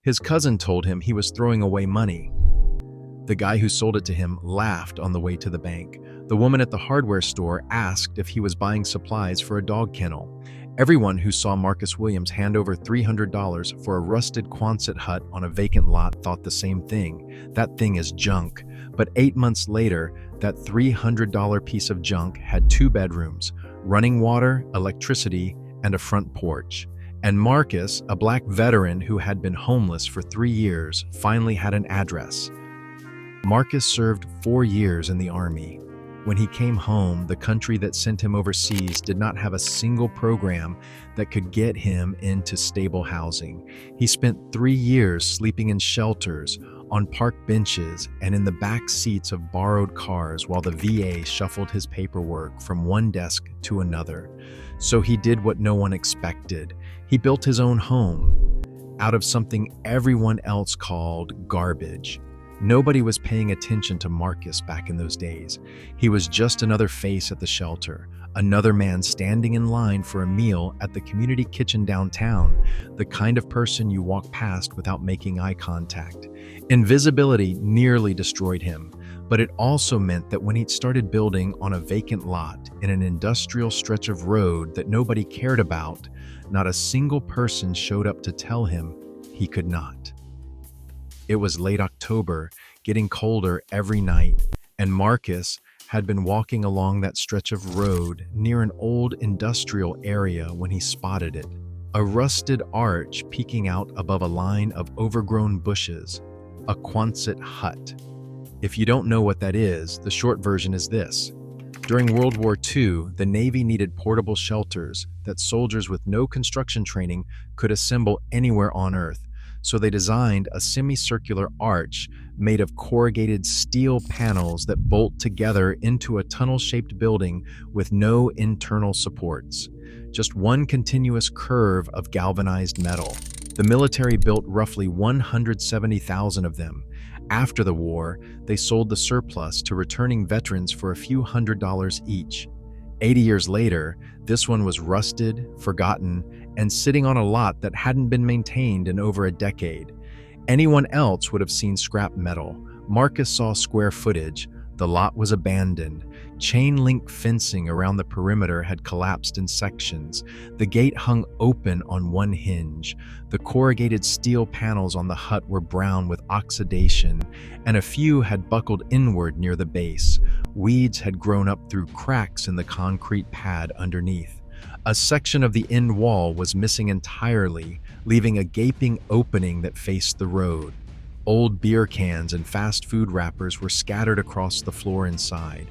His cousin told him he was throwing away money. The guy who sold it to him laughed on the way to the bank. The woman at the hardware store asked if he was buying supplies for a dog kennel. Everyone who saw Marcus Williams hand over $300 for a rusted Quonset hut on a vacant lot thought the same thing. That thing is junk. But 8 months later, that $300 piece of junk had 2 bedrooms, running water, electricity, and a front porch. And Marcus, a black veteran who had been homeless for 3 years, finally had an address. Marcus served 4 years in the Army. When he came home, the country that sent him overseas did not have a single program that could get him into stable housing. He spent 3 years sleeping in shelters, on park benches, and in the back seats of borrowed cars while the VA shuffled his paperwork from one desk to another. So he did what no one expected. He built his own home out of something everyone else called garbage. Nobody was paying attention to Marcus back in those days. He was just another face at the shelter, another man standing in line for a meal at the community kitchen downtown, the kind of person you walk past without making eye contact. Invisibility nearly destroyed him, but it also meant that when he'd started building on a vacant lot in an industrial stretch of road that nobody cared about, not a single person showed up to tell him he could not. It was late October, getting colder every night, and Marcus had been walking along that stretch of road near an old industrial area when he spotted it, a rusted arch peeking out above a line of overgrown bushes, a Quonset hut. If you don't know what that is, the short version is this. During World War II, the Navy needed portable shelters that soldiers with no construction training could assemble anywhere on Earth. So they designed a semicircular arch made of corrugated steel panels that bolt together into a tunnel-shaped building with no internal supports. Just one continuous curve of galvanized metal. The military built roughly 170,000 of them. After the war, they sold the surplus to returning veterans for a few $100s each. 80 years later, this one was rusted, forgotten, and sitting on a lot that hadn't been maintained in over a decade. Anyone else would have seen scrap metal. Marcus saw square footage. The lot was abandoned. Chain-link fencing around the perimeter had collapsed in sections. The gate hung open on one hinge. The corrugated steel panels on the hut were brown with oxidation, and a few had buckled inward near the base. Weeds had grown up through cracks in the concrete pad underneath. A section of the end wall was missing entirely, leaving a gaping opening that faced the road. Old beer cans and fast food wrappers were scattered across the floor inside.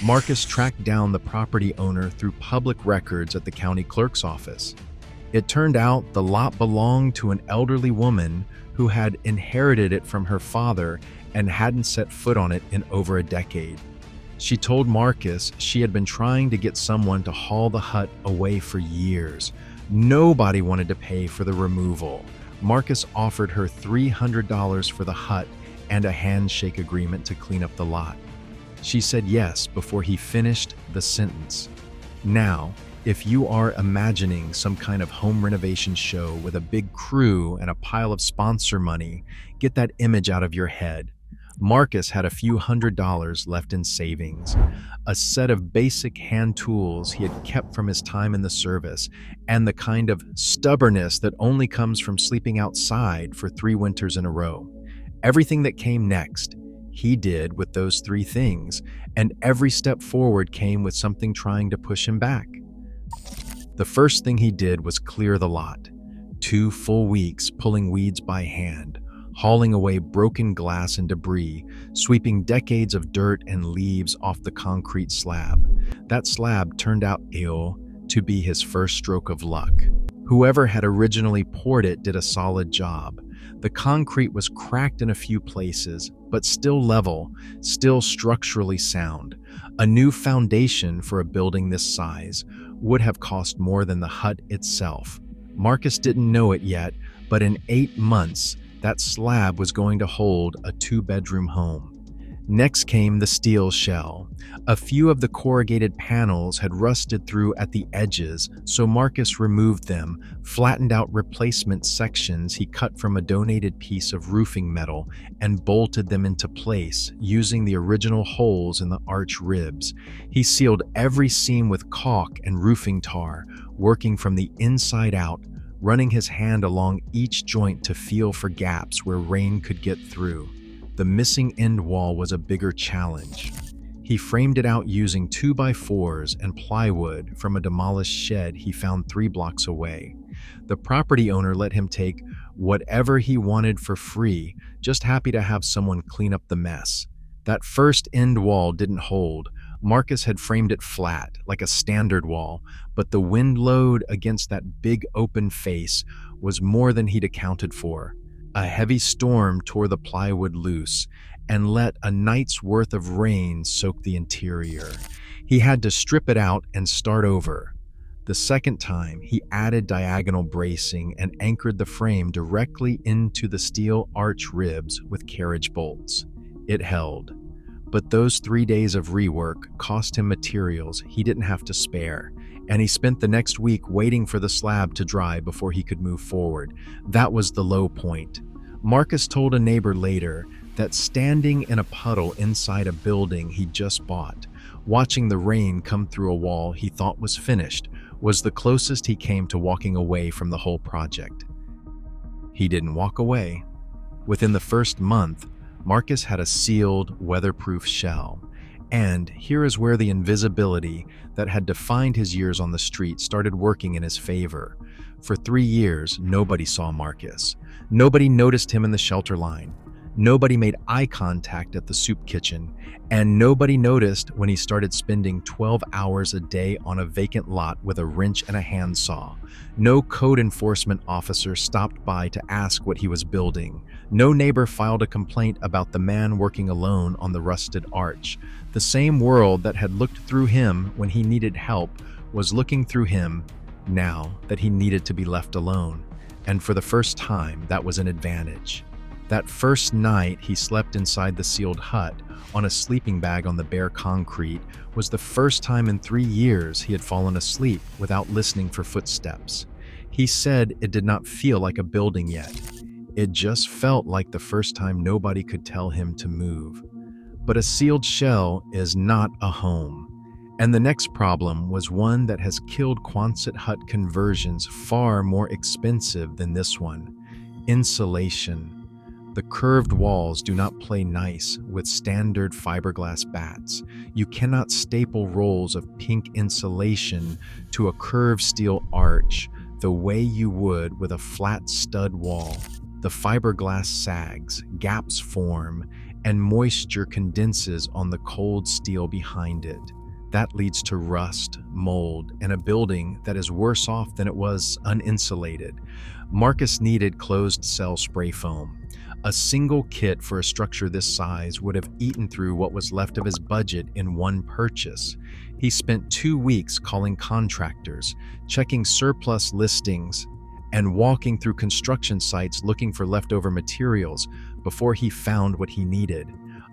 Marcus tracked down the property owner through public records at the county clerk's office. It turned out the lot belonged to an elderly woman who had inherited it from her father and hadn't set foot on it in over a decade. She told Marcus she had been trying to get someone to haul the hut away for years. Nobody wanted to pay for the removal. Marcus offered her $300 for the hut and a handshake agreement to clean up the lot. She said yes before he finished the sentence. Now, if you are imagining some kind of home renovation show with a big crew and a pile of sponsor money, get that image out of your head. Marcus had a few $100s left in savings, a set of basic hand tools he had kept from his time in the service, and the kind of stubbornness that only comes from sleeping outside for 3 winters in a row. Everything that came next, he did with those 3 things, and every step forward came with something trying to push him back. The first thing he did was clear the lot. 2 full weeks pulling weeds by hand, hauling away broken glass and debris, sweeping decades of dirt and leaves off the concrete slab. That slab turned out to be his first stroke of luck. Whoever had originally poured it did a solid job. The concrete was cracked in a few places, but still level, still structurally sound. A new foundation for a building this size would have cost more than the hut itself. Marcus didn't know it yet, but in 8 months, that slab was going to hold a 2-bedroom home. Next came the steel shell. A few of the corrugated panels had rusted through at the edges, so Marcus removed them, flattened out replacement sections he cut from a donated piece of roofing metal, and bolted them into place, using the original holes in the arch ribs. He sealed every seam with caulk and roofing tar, working from the inside out, running his hand along each joint to feel for gaps where rain could get through. The missing end wall was a bigger challenge. He framed it out using 2x4s and plywood from a demolished shed he found 3 blocks away. The property owner let him take whatever he wanted for free, just happy to have someone clean up the mess. That first end wall didn't hold. Marcus had framed it flat, like a standard wall, but the wind load against that big open face was more than he'd accounted for. A heavy storm tore the plywood loose and let a night's worth of rain soak the interior. He had to strip it out and start over. The second time, he added diagonal bracing and anchored the frame directly into the steel arch ribs with carriage bolts. It held. But those 3 days of rework cost him materials he didn't have to spare, and he spent the next week waiting for the slab to dry before he could move forward. That was the low point. Marcus told a neighbor later that standing in a puddle inside a building he'd just bought, watching the rain come through a wall he thought was finished, was the closest he came to walking away from the whole project. He didn't walk away. Within the first month, Marcus had a sealed, weatherproof shell. And here is where the invisibility that had defined his years on the street started working in his favor. For 3 years, nobody saw Marcus. Nobody noticed him in the shelter line. Nobody made eye contact at the soup kitchen, and nobody noticed when he started spending 12 hours a day on a vacant lot with a wrench and a handsaw. No code enforcement officer stopped by to ask what he was building. No neighbor filed a complaint about the man working alone on the rusted arch. The same world that had looked through him when he needed help was looking through him now that he needed to be left alone. And for the first time, that was an advantage. That first night he slept inside the sealed hut on a sleeping bag on the bare concrete was the first time in 3 years he had fallen asleep without listening for footsteps. He said it did not feel like a building yet. It just felt like the first time nobody could tell him to move. But a sealed shell is not a home. And the next problem was one that has killed Quonset hut conversions far more expensive than this one: insulation. The curved walls do not play nice with standard fiberglass bats. You cannot staple rolls of pink insulation to a curved steel arch the way you would with a flat stud wall. The fiberglass sags, gaps form, and moisture condenses on the cold steel behind it. That leads to rust, mold, and a building that is worse off than it was uninsulated. Marcus needed closed-cell spray foam. A single kit for a structure this size would have eaten through what was left of his budget in one purchase. He spent 2 weeks calling contractors, checking surplus listings, and walking through construction sites looking for leftover materials before he found what he needed.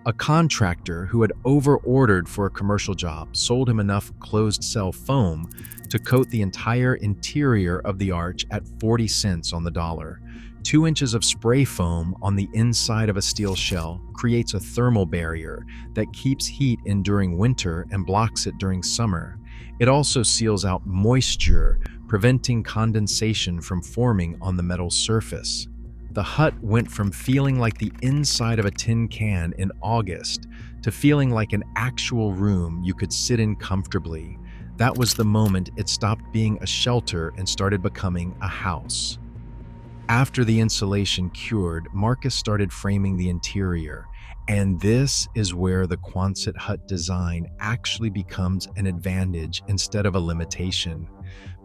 A contractor who had over-ordered for a commercial job sold him enough closed-cell foam to coat the entire interior of the arch at 40 cents on the dollar. 2 inches of spray foam on the inside of a steel shell creates a thermal barrier that keeps heat in during winter and blocks it during summer. It also seals out moisture, preventing condensation from forming on the metal surface. The hut went from feeling like the inside of a tin can in August to feeling like an actual room you could sit in comfortably. That was the moment it stopped being a shelter and started becoming a house. After the insulation cured, Marcus started framing the interior, and this is where the Quonset hut design actually becomes an advantage instead of a limitation.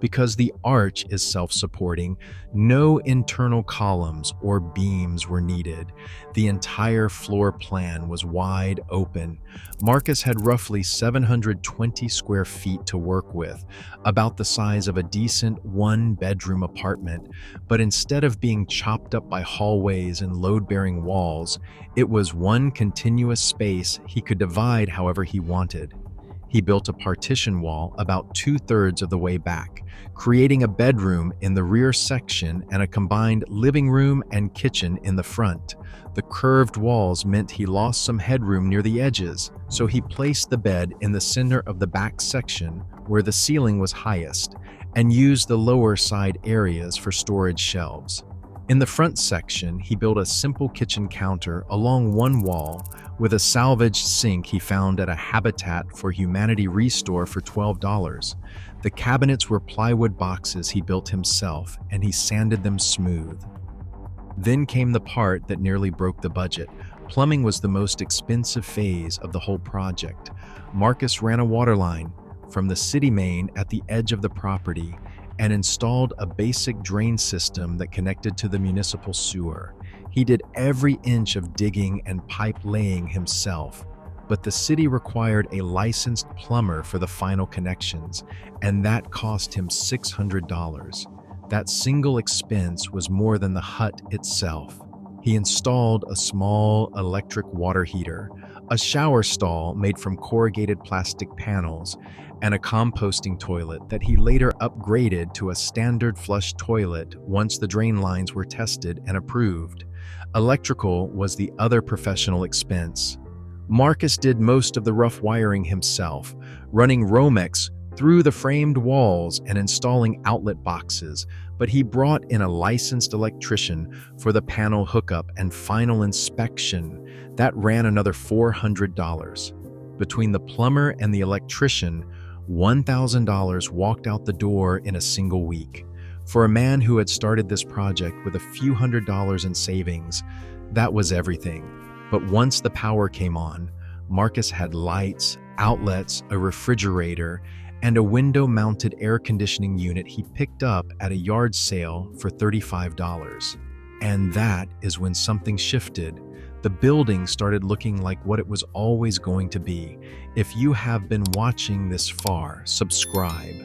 Because the arch is self-supporting, no internal columns or beams were needed. The entire floor plan was wide open. Marcus had roughly 720 square feet to work with, about the size of a decent one-bedroom apartment, but instead of being chopped up by hallways and load-bearing walls, it was one continuous space he could divide however he wanted. He built a partition wall about 2/3 of the way back, creating a bedroom in the rear section and a combined living room and kitchen in the front. The curved walls meant he lost some headroom near the edges, so he placed the bed in the center of the back section where the ceiling was highest, and used the lower side areas for storage shelves. In the front section, he built a simple kitchen counter along one wall with a salvaged sink he found at a Habitat for Humanity restore for $12. The cabinets were plywood boxes he built himself, and he sanded them smooth. Then came the part that nearly broke the budget. Plumbing was the most expensive phase of the whole project. Marcus ran a water line from the city main at the edge of the property and installed a basic drain system that connected to the municipal sewer. He did every inch of digging and pipe laying himself, but the city required a licensed plumber for the final connections, and that cost him $600. That single expense was more than the hut itself. He installed a small electric water heater, a shower stall made from corrugated plastic panels, and a composting toilet that he later upgraded to a standard flush toilet once the drain lines were tested and approved. Electrical was the other professional expense. Marcus did most of the rough wiring himself, running Romex through the framed walls and installing outlet boxes, but he brought in a licensed electrician for the panel hookup and final inspection. That ran another $400. Between the plumber and the electrician, $1,000 walked out the door in a single week. For a man who had started this project with a few $100s in savings, that was everything. But once the power came on, Marcus had lights, outlets, a refrigerator, and a window-mounted air conditioning unit he picked up at a yard sale for $35. And that is when something shifted. The building started looking like what it was always going to be. If you have been watching this far, subscribe.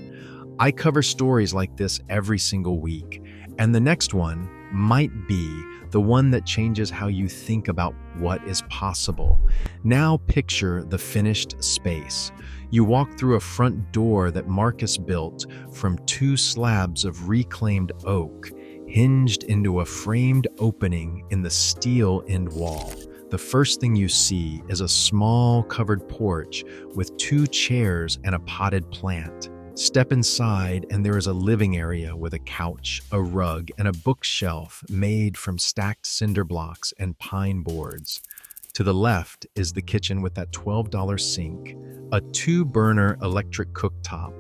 I cover stories like this every single week, and the next one might be the one that changes how you think about what is possible. Now picture the finished space. You walk through a front door that Marcus built from 2 slabs of reclaimed oak, hinged into a framed opening in the steel end wall. The first thing you see is a small covered porch with 2 chairs and a potted plant. Step inside and there is a living area with a couch, a rug, and a bookshelf made from stacked cinder blocks and pine boards. To the left is the kitchen with that $12 sink, a 2-burner electric cooktop,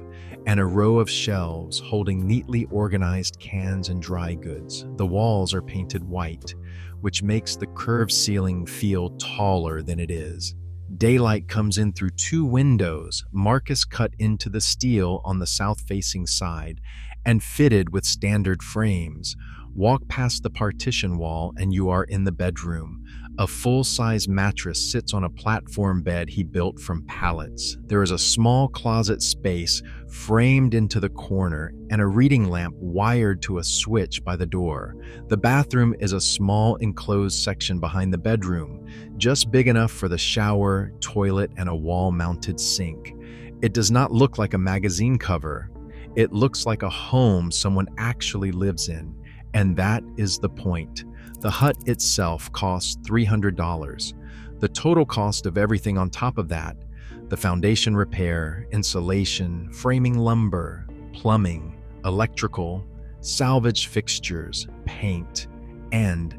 and a row of shelves holding neatly organized cans and dry goods. The walls are painted white, which makes the curved ceiling feel taller than it is. Daylight comes in through 2 windows Marcus cut into the steel on the south-facing side and fitted with standard frames. Walk past the partition wall and you are in the bedroom. A full-size mattress sits on a platform bed he built from pallets. There is a small closet space framed into the corner and a reading lamp wired to a switch by the door. The bathroom is a small enclosed section behind the bedroom, just big enough for the shower, toilet, and a wall-mounted sink. It does not look like a magazine cover. It looks like a home someone actually lives in, and that is the point. The hut itself costs $300. The total cost of everything on top of that, the foundation repair, insulation, framing lumber, plumbing, electrical, salvage fixtures, paint, and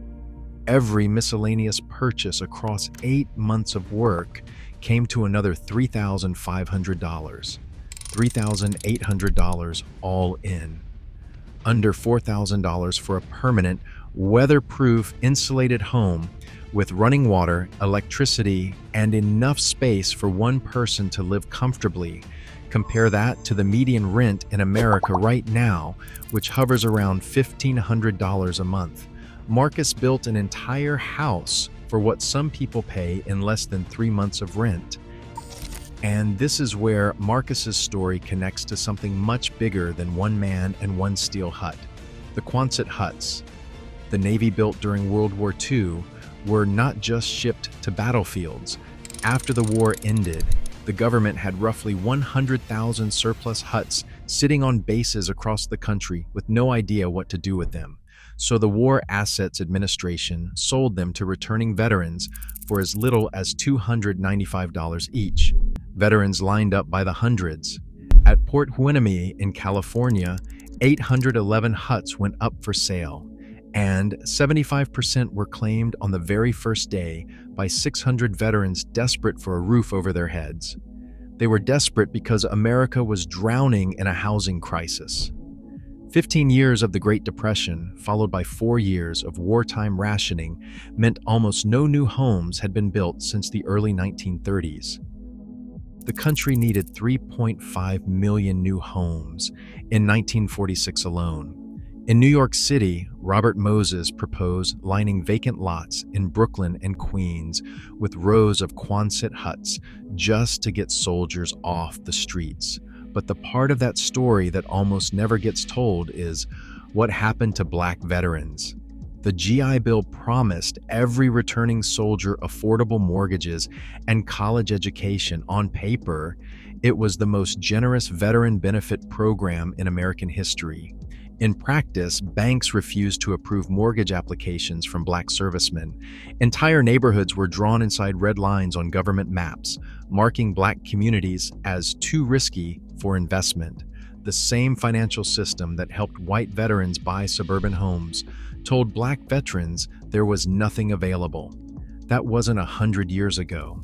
every miscellaneous purchase across 8 months of work came to another $3,500. $3,800 all in. Under $4,000 for a permanent, weatherproof, insulated home with running water, electricity, and enough space for one person to live comfortably. Compare that to the median rent in America right now, which hovers around $1,500 a month. Marcus built an entire house for what some people pay in less than 3 months of rent. And this is where Marcus's story connects to something much bigger than one man and one steel hut. The Quonset huts, the Navy built during World War II, were not just shipped to battlefields. After the war ended, the government had roughly 100,000 surplus huts sitting on bases across the country with no idea what to do with them. So the War Assets Administration sold them to returning veterans for as little as $295 each. Veterans lined up by the hundreds. At Port Hueneme in California, 811 huts went up for sale, and 75% were claimed on the very first day by 600 veterans desperate for a roof over their heads. They were desperate because America was drowning in a housing crisis. 15 years of the Great Depression, followed by 4 years of wartime rationing, meant almost no new homes had been built since the early 1930s. The country needed 3.5 million new homes in 1946 alone. In New York City, Robert Moses proposed lining vacant lots in Brooklyn and Queens with rows of Quonset huts just to get soldiers off the streets. But the part of that story that almost never gets told is what happened to Black veterans. The GI Bill promised every returning soldier affordable mortgages and college education. On paper, it was the most generous veteran benefit program in American history. In practice, banks refused to approve mortgage applications from Black servicemen. Entire neighborhoods were drawn inside red lines on government maps, marking Black communities as too risky for investment. The same financial system that helped white veterans buy suburban homes told Black veterans there was nothing available. That wasn't 100 years ago.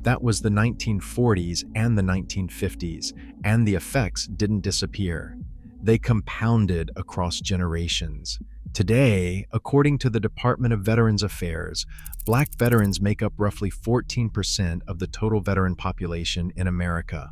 That was the 1940s and the 1950s, and the effects didn't disappear. They compounded across generations. Today, according to the Department of Veterans Affairs, Black veterans make up roughly 14% of the total veteran population in America,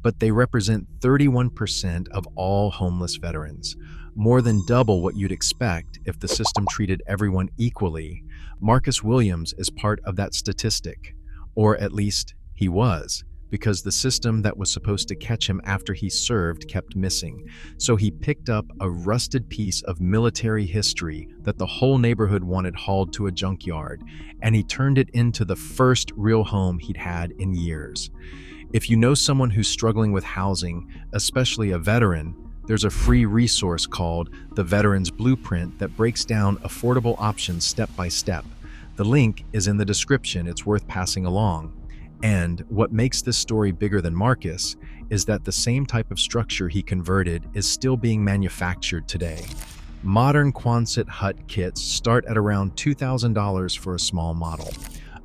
but they represent 31% of all homeless veterans, more than double what you'd expect if the system treated everyone equally. Marcus Williams is part of that statistic, or at least he was, because the system that was supposed to catch him after he served kept missing. So he picked up a rusted piece of military history that the whole neighborhood wanted hauled to a junkyard, and he turned it into the first real home he'd had in years. If you know someone who's struggling with housing, especially a veteran, there's a free resource called The Veteran's Blueprint that breaks down affordable options step by step. The link is in the description. It's worth passing along. And what makes this story bigger than Marcus is that the same type of structure he converted is still being manufactured today. Modern Quonset hut kits start at around $2,000 for a small model.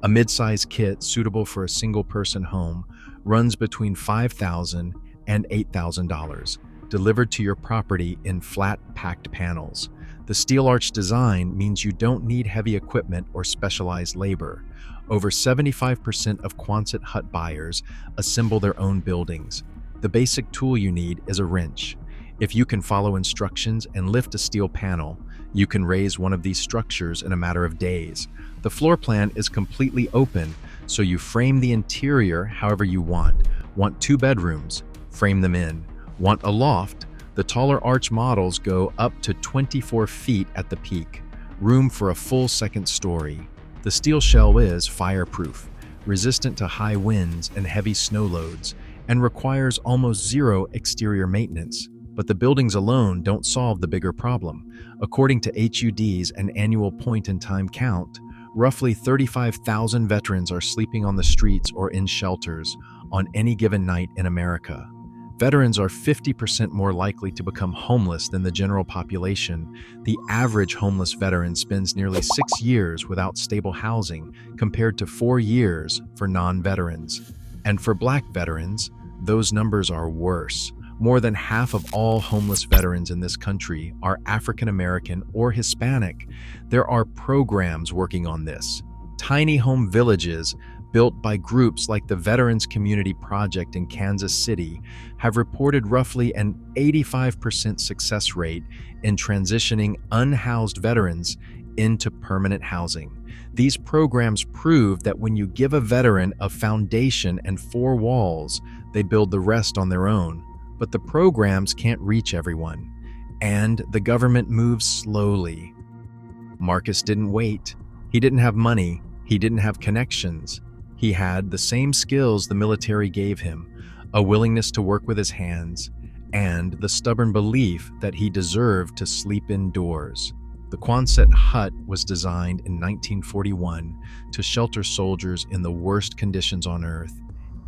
A mid-size kit suitable for a single-person home runs between $5,000 and $8,000, delivered to your property in flat, packed panels. The steel arch design means you don't need heavy equipment or specialized labor. Over 75% of Quonset hut buyers assemble their own buildings. The basic tool you need is a wrench. If you can follow instructions and lift a steel panel, you can raise one of these structures in a matter of days. The floor plan is completely open, so you frame the interior however you want. Want 2 bedrooms? Frame them in. Want a loft? The taller arch models go up to 24 feet at the peak. Room for a full second story. The steel shell is fireproof, resistant to high winds and heavy snow loads, and requires almost zero exterior maintenance. But the buildings alone don't solve the bigger problem. According to HUD's an annual point-in-time count, roughly 35,000 veterans are sleeping on the streets or in shelters on any given night in America. Veterans are 50% more likely to become homeless than the general population. The average homeless veteran spends nearly 6 years without stable housing, compared to 4 years for non-veterans. And for Black veterans, those numbers are worse. More than half of all homeless veterans in this country are African American or Hispanic. There are programs working on this. Tiny home villages built by groups like the Veterans Community Project in Kansas City, have reported roughly an 85% success rate in transitioning unhoused veterans into permanent housing. These programs prove that when you give a veteran a foundation and four walls, they build the rest on their own. But the programs can't reach everyone, and the government moves slowly. Marcus didn't wait. He didn't have money. He didn't have connections. He had the same skills the military gave him, a willingness to work with his hands, and the stubborn belief that he deserved to sleep indoors. The Quonset hut was designed in 1941 to shelter soldiers in the worst conditions on Earth.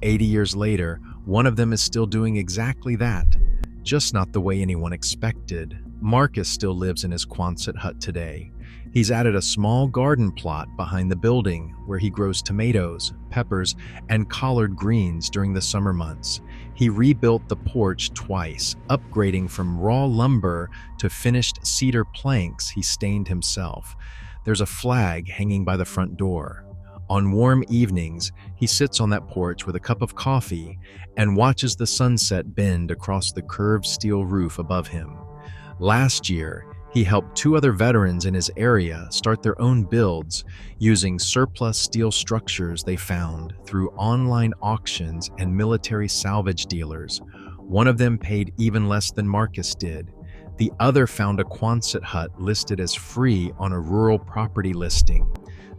80 years later, one of them is still doing exactly that, just not the way anyone expected. Marcus still lives in his Quonset hut today. He's added a small garden plot behind the building where he grows tomatoes, peppers, and collard greens during the summer months. He rebuilt the porch twice, upgrading from raw lumber to finished cedar planks he stained himself. There's a flag hanging by the front door. On warm evenings, he sits on that porch with a cup of coffee and watches the sunset bend across the curved steel roof above him. Last year, he helped 2 other veterans in his area start their own builds using surplus steel structures they found through online auctions and military salvage dealers. One of them paid even less than Marcus did. The other found a Quonset hut listed as free on a rural property listing,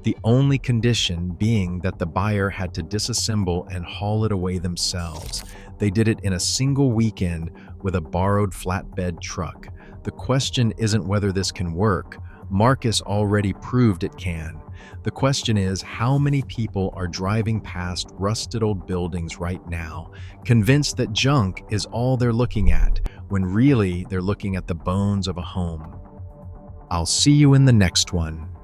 the only condition being that the buyer had to disassemble and haul it away themselves. They did it in a single weekend with a borrowed flatbed truck. The question isn't whether this can work. Marcus already proved it can. The question is, how many people are driving past rusted old buildings right now, convinced that junk is all they're looking at, when really they're looking at the bones of a home? I'll see you in the next one.